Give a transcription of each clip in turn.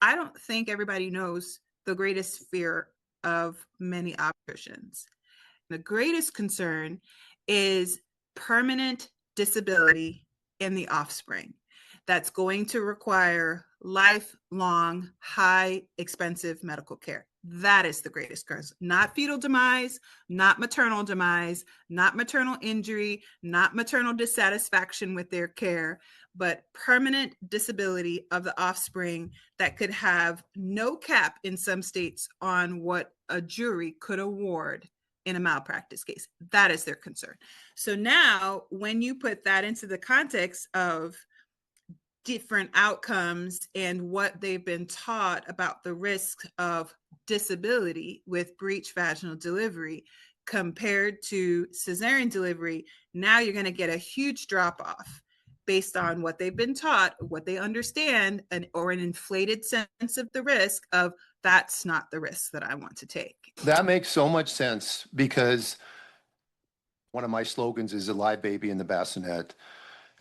I don't think everybody knows the greatest fear of many obstetricians. The greatest concern is permanent disability in the offspring that's going to require lifelong, high, expensive medical care. That is the greatest concern. Not fetal demise, not maternal demise, not maternal injury, not maternal dissatisfaction with their care, but permanent disability of the offspring that could have no cap in some states on what a jury could award in a malpractice case. That is their concern. So now, when you put that into the context of different outcomes and what they've been taught about the risk of disability with breech vaginal delivery compared to cesarean delivery, now you're going to get a huge drop off based on what they've been taught, what they understand, or an inflated sense of the risk of that's not the risk that I want to take. That makes so much sense because one of my slogans is a live baby in the bassinet,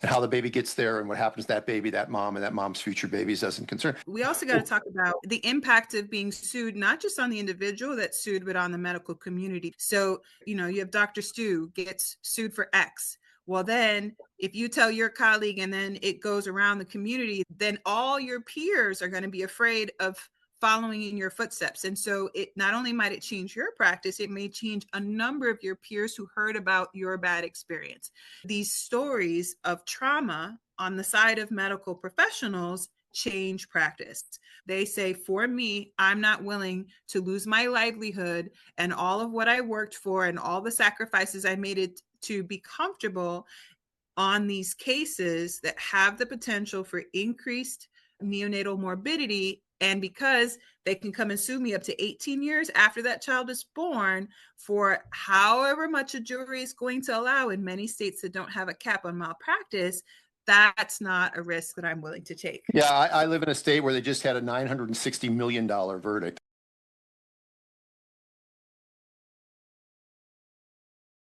and how the baby gets there and what happens to that baby, that mom, and that mom's future babies doesn't concern. We also got to talk about the impact of being sued, not just on the individual that's sued, but on the medical community. So, you have Dr. Stu gets sued for X. Well, then if you tell your colleague and then it goes around the community, then all your peers are going to be afraid of following in your footsteps. And so it not only might it change your practice, it may change a number of your peers who heard about your bad experience. These stories of trauma on the side of medical professionals change practice. They say, for me, I'm not willing to lose my livelihood and all of what I worked for and all the sacrifices I made it to be comfortable on these cases that have the potential for increased neonatal morbidity. And because they can come and sue me up to 18 years after that child is born for however much a jury is going to allow in many states that don't have a cap on malpractice, that's not a risk that I'm willing to take. Yeah, I live in a state where they just had a $960 million verdict